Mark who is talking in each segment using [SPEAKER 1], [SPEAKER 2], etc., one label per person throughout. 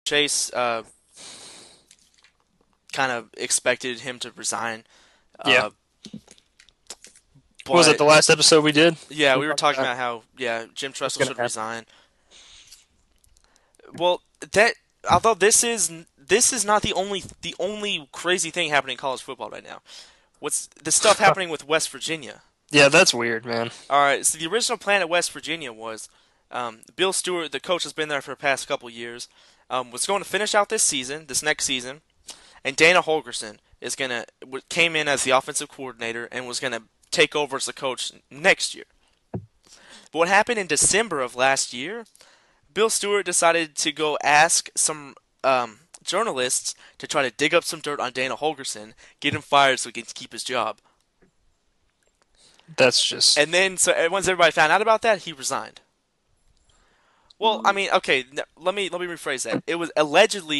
[SPEAKER 1] Chase kind of expected him to resign.
[SPEAKER 2] Yeah.
[SPEAKER 1] Uh,
[SPEAKER 2] Was it
[SPEAKER 1] but
[SPEAKER 2] the last episode we did?
[SPEAKER 1] yeah,
[SPEAKER 2] We
[SPEAKER 1] we were
[SPEAKER 2] talked
[SPEAKER 1] talking
[SPEAKER 2] about
[SPEAKER 1] about how Jim
[SPEAKER 2] what's
[SPEAKER 1] Tressel
[SPEAKER 2] going to
[SPEAKER 1] should
[SPEAKER 2] happen.
[SPEAKER 1] resign. Well, that although this is not the only crazy thing happening in college football right now. What's the stuff happening with West Virginia?
[SPEAKER 2] Yeah, that's weird, man.
[SPEAKER 1] All right, so the original plan at West Virginia was Bill Stewart, the coach has been there for the past couple years, was going to finish out this next season, and Dana Holgerson came in as the offensive coordinator and was gonna take over as the coach next year. But what happened in December of last year? Bill Stewart decided to go ask some journalists to try to dig up some dirt on Dana Holgerson, get him fired so he can keep his job.
[SPEAKER 2] That's just
[SPEAKER 1] And then, so once everybody found out about that, he resigned. Well, I mean, okay, let me rephrase that. It was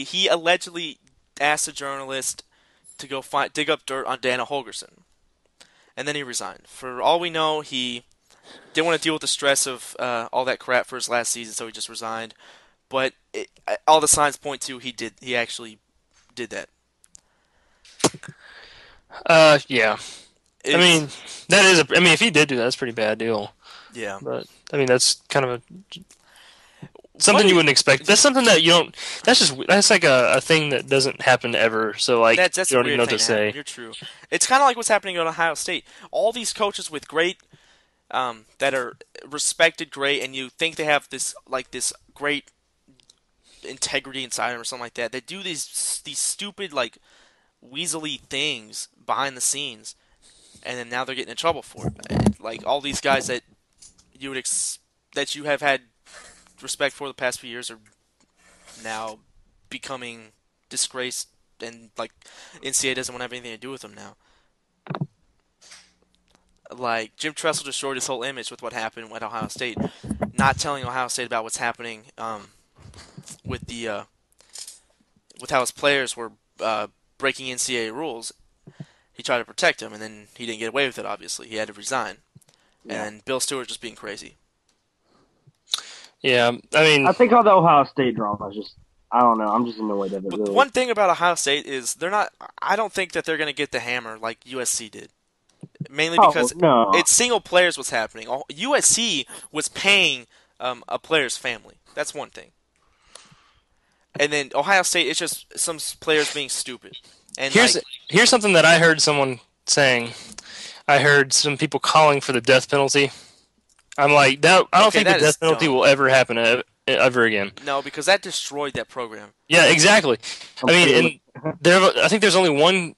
[SPEAKER 1] he allegedly asked a journalist to go dig up dirt on Dana Holgerson, and then he resigned. For all we know, he didn't want to deal with the stress of all that crap for his last season, so he just resigned. But all the signs point to he actually did that.
[SPEAKER 2] yeah. I
[SPEAKER 1] It's
[SPEAKER 2] mean, that is I mean, if he did do that, that's a pretty bad deal.
[SPEAKER 1] yeah.
[SPEAKER 2] But I mean, that's kind of
[SPEAKER 1] What
[SPEAKER 2] something
[SPEAKER 1] do
[SPEAKER 2] you
[SPEAKER 1] you,
[SPEAKER 2] wouldn't expect. That's something that you don't. That's like a thing that doesn't happen ever. So like
[SPEAKER 1] that's
[SPEAKER 2] you
[SPEAKER 1] a
[SPEAKER 2] don't even
[SPEAKER 1] weird
[SPEAKER 2] know what
[SPEAKER 1] thing
[SPEAKER 2] to
[SPEAKER 1] to happen.
[SPEAKER 2] say.
[SPEAKER 1] You're true. It's kind of like what's happening at Ohio State. All these coaches with great that are respected, great, and you think they have this great integrity inside them or something like that. They do these stupid like weaselly things behind the scenes, and then now they're getting in trouble for it. Like all these guys that you have had respect for the past few years are now becoming disgraced, and like NCAA doesn't want to have anything to do with them now. Like Jim Tressel destroyed his whole image with what happened at Ohio State, not telling Ohio State about what's happening with the with how his players were breaking NCAA rules. He tried to protect him, and then he didn't get away with it. Obviously, he had to resign,
[SPEAKER 3] Yeah.
[SPEAKER 1] and Bill Stewart just being crazy.
[SPEAKER 2] Yeah, I mean,
[SPEAKER 3] I think all the Ohio State drama is just, I don't know. I'm just annoyed of it,
[SPEAKER 1] But the
[SPEAKER 3] really.
[SPEAKER 1] one thing about Ohio State is they're not. I don't think that they're going to get the hammer like USC did. Mainly
[SPEAKER 3] Oh,
[SPEAKER 1] because
[SPEAKER 3] no.
[SPEAKER 1] it's single players was happening. USC was paying a player's family. That's one thing. And then Ohio State, it's just some players being stupid. And
[SPEAKER 2] here's
[SPEAKER 1] like,
[SPEAKER 2] here's something that I heard someone saying. I heard some people calling for the death penalty. I'm like, that. I don't
[SPEAKER 1] okay,
[SPEAKER 2] think the
[SPEAKER 1] that is
[SPEAKER 2] death penalty
[SPEAKER 1] dumb.
[SPEAKER 2] will ever happen ever again.
[SPEAKER 1] No, because that destroyed that program.
[SPEAKER 2] Yeah, exactly. I mean,
[SPEAKER 3] Completely.
[SPEAKER 2] I think there's only one.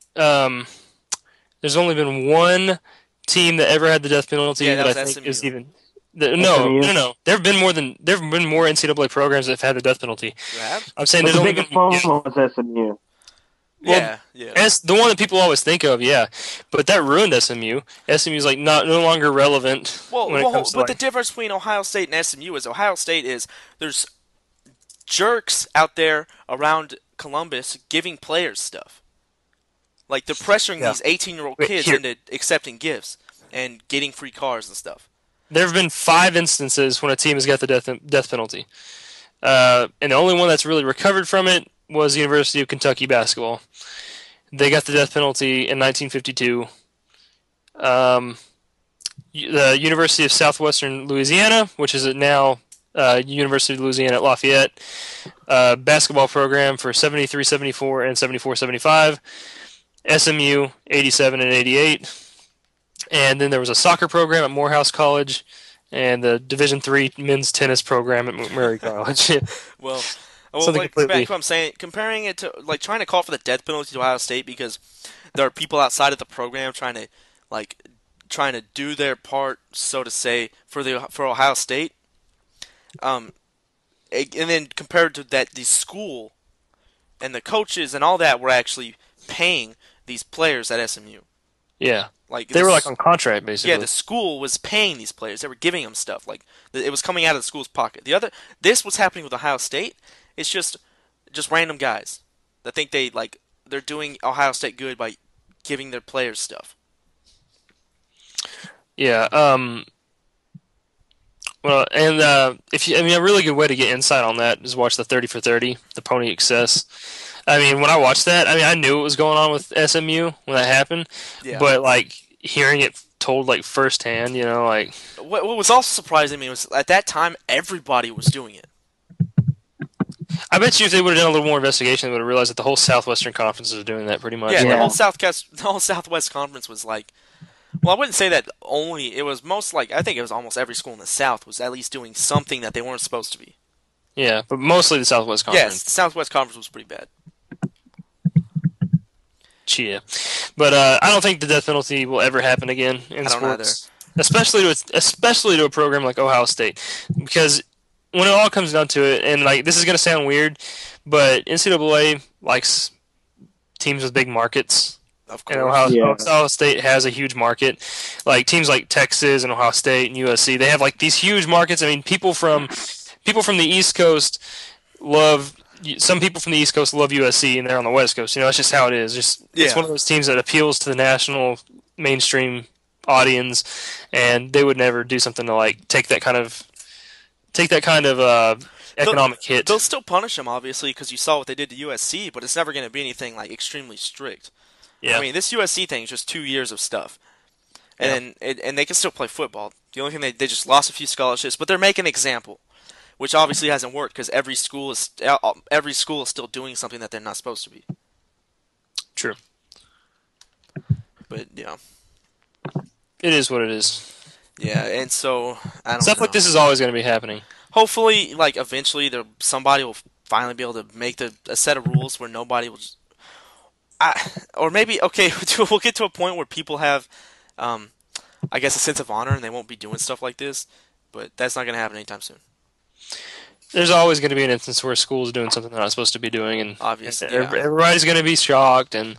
[SPEAKER 2] There's only been one team that ever had the death
[SPEAKER 1] Yeah,
[SPEAKER 2] penalty
[SPEAKER 1] that
[SPEAKER 2] that I
[SPEAKER 1] was
[SPEAKER 2] think is
[SPEAKER 1] SMU.
[SPEAKER 2] even. No,
[SPEAKER 3] SMU.
[SPEAKER 2] no, no. There have been more NCAA programs that have had the death penalty.
[SPEAKER 1] You have?
[SPEAKER 2] I'm saying
[SPEAKER 3] But
[SPEAKER 2] there's
[SPEAKER 3] the
[SPEAKER 2] only been
[SPEAKER 3] biggest one
[SPEAKER 2] yeah.
[SPEAKER 3] was SMU.
[SPEAKER 2] Well,
[SPEAKER 1] Yeah, yeah.
[SPEAKER 2] that's the one that people always think of, yeah. But that ruined SMU. SMU's like not no longer relevant
[SPEAKER 1] Well,
[SPEAKER 2] when it
[SPEAKER 1] well,
[SPEAKER 2] comes to
[SPEAKER 1] but the
[SPEAKER 2] like
[SPEAKER 1] difference between Ohio State and SMU is Ohio State is there's jerks out there around Columbus giving players stuff. Like they're pressuring
[SPEAKER 2] yeah.
[SPEAKER 1] these 18-year-old
[SPEAKER 2] Wait,
[SPEAKER 1] kids
[SPEAKER 2] here
[SPEAKER 1] into accepting gifts and getting free cars and stuff.
[SPEAKER 2] there have been 5 instances when a team has got the death penalty, and the only one that's really recovered from it was the University of Kentucky basketball. They got the death penalty in 1952. Um, the University of Southwestern Louisiana, which is now University of Louisiana at Lafayette, basketball program for 73, 74, and 74, 75. SMU 87 and 88, and then there was a soccer program at Morehouse College, and the Division III men's tennis program at McMurray College.
[SPEAKER 1] Well, well,
[SPEAKER 2] Something
[SPEAKER 1] like back
[SPEAKER 2] completely.
[SPEAKER 1] to what I'm saying, comparing it to like trying to call for the death penalty to Ohio State because there are people outside of the program like trying to do their part, so to say, for Ohio State. Um, and then compared to that, the school and the coaches and all that were actually paying these players at SMU.
[SPEAKER 2] Yeah,
[SPEAKER 1] Like
[SPEAKER 2] they were like
[SPEAKER 1] this,
[SPEAKER 2] on contract
[SPEAKER 1] yeah,
[SPEAKER 2] basically.
[SPEAKER 1] the school was paying these players. They were giving them stuff. Like it was coming out of the school's pocket. This was happening with Ohio State. It's just random guys that think they're doing Ohio State good by giving their players stuff.
[SPEAKER 2] Yeah. Well, and a really good way to get insight on that is watch the 30 for 30, the Pony Excess. I mean, when I watched that, I mean, I knew what was going on with SMU when that happened,
[SPEAKER 1] Yeah.
[SPEAKER 2] but like hearing it told like firsthand, like
[SPEAKER 1] What was also surprising me was at that time everybody was doing it.
[SPEAKER 2] I bet you if they would have done a little more investigation, they would have realized that the whole Southwestern Conference is doing that pretty much
[SPEAKER 1] Yeah, the
[SPEAKER 2] now.
[SPEAKER 1] whole
[SPEAKER 3] Yeah.
[SPEAKER 1] Southwest Conference was like. Well, I wouldn't say that only. It was most like I think it was almost every school in the South was at least doing something that they weren't supposed to be.
[SPEAKER 2] Yeah, but mostly the Southwest
[SPEAKER 1] Yes,
[SPEAKER 2] Conference.
[SPEAKER 1] the Southwest Conference was pretty bad.
[SPEAKER 2] Chia. But I don't think the death penalty will ever happen again in
[SPEAKER 1] I don't either.
[SPEAKER 2] sports, especially to a program like Ohio State, because when it all comes down to it, and like this is going to sound weird, but NCAA likes teams with big markets.
[SPEAKER 1] Of
[SPEAKER 2] And
[SPEAKER 1] course.
[SPEAKER 3] Yeah.
[SPEAKER 2] Ohio State has a huge market. Like teams like Texas and Ohio State and USC, they have like these huge markets. I mean, people from the East Coast love some people from the East Coast love USC and they're on the West Coast. That's just how it is. Just it's
[SPEAKER 1] Yeah.
[SPEAKER 2] one of those teams that appeals to the national mainstream audience, and they would never do something to like take that kind of
[SPEAKER 1] They'll,
[SPEAKER 2] economic hit.
[SPEAKER 1] they'll still punish them obviously because you saw what they did to USC, but it's never going to be anything like extremely strict.
[SPEAKER 2] Yeah,
[SPEAKER 1] I mean, this USC thing is just 2 years of stuff,
[SPEAKER 2] yeah.
[SPEAKER 1] and they can still play football. The only thing they just lost a few scholarships, but they're making an example, which obviously hasn't worked because every school is still doing something that they're not supposed to be.
[SPEAKER 2] True.
[SPEAKER 1] But
[SPEAKER 2] It is what it is.
[SPEAKER 1] yeah, and so I don't
[SPEAKER 2] Stuff
[SPEAKER 1] know.
[SPEAKER 2] like this is always going to be happening.
[SPEAKER 1] Hopefully, like eventually, somebody will finally be able to make a set of rules where nobody will. Or maybe okay, we'll get to a point where people have, um, I guess, a sense of honor and they won't be doing stuff like this. But that's not going to happen anytime soon.
[SPEAKER 2] There's always going to be an instance where a school is doing something they're not supposed to be doing, and
[SPEAKER 1] Obviously, yeah,
[SPEAKER 2] everybody's going to be shocked, and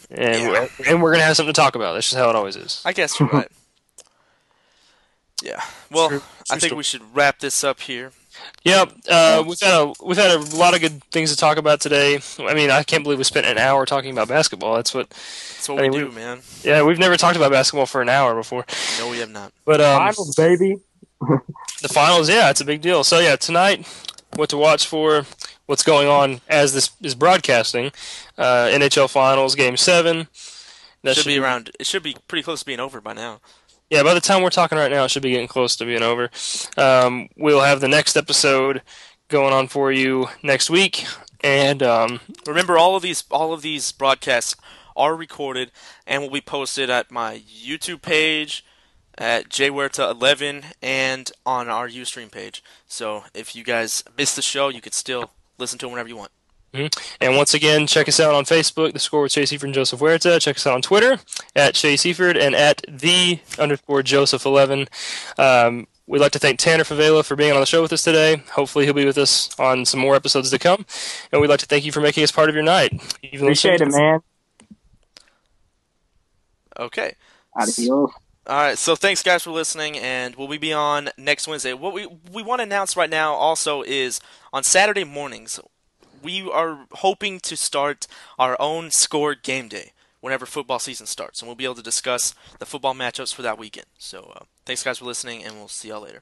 [SPEAKER 1] yeah.
[SPEAKER 2] we're going to have something to talk about. That's just how it always is.
[SPEAKER 1] I guess you're right. Yeah. Well,
[SPEAKER 2] True,
[SPEAKER 1] I
[SPEAKER 2] true
[SPEAKER 1] think
[SPEAKER 2] story.
[SPEAKER 1] we should wrap this up here.
[SPEAKER 2] Yep, we've had a lot of good things to talk about today. I mean, I can't believe we spent an hour talking about basketball. That's what
[SPEAKER 1] That's what
[SPEAKER 2] I
[SPEAKER 1] we
[SPEAKER 2] mean.
[SPEAKER 1] do, man.
[SPEAKER 2] Yeah, we've never talked about basketball for an hour before.
[SPEAKER 1] No, we have not.
[SPEAKER 2] But
[SPEAKER 3] Finals, baby.
[SPEAKER 2] the finals, yeah, it's a big deal. So yeah, tonight, what to watch for, what's going on as this is broadcasting, NHL Finals Game 7. That
[SPEAKER 1] Should be around. It should be pretty close to being over by now.
[SPEAKER 2] Yeah, by the time we're talking right now, it should be getting close to being over. We'll have the next episode going on for you next week, and
[SPEAKER 1] Remember, all of these broadcasts are recorded and will be posted at my YouTube page, at Huerta11, and on our Ustream page. So if you guys missed the show, you could still listen to it whenever you want.
[SPEAKER 2] and once again, check us out on Facebook, The Score with Chase Efurd and Joseph Huerta. Check us out on Twitter, at Chase Efurd and at _Joseph11. We'd like to thank Tanner Favela for being on the show with us today. Hopefully he'll be with us on some more episodes to come. And we'd like to thank you for making us part of your night.
[SPEAKER 3] Appreciate it, man.
[SPEAKER 1] Okay.
[SPEAKER 3] Adios.
[SPEAKER 1] All right, so thanks guys for listening, and we'll be on next Wednesday. What we want to announce right now also is on Saturday mornings, we are hoping to start our own scored game day whenever football season starts, and we'll be able to discuss the football matchups for that weekend. So thanks guys for listening, and we'll see y'all later.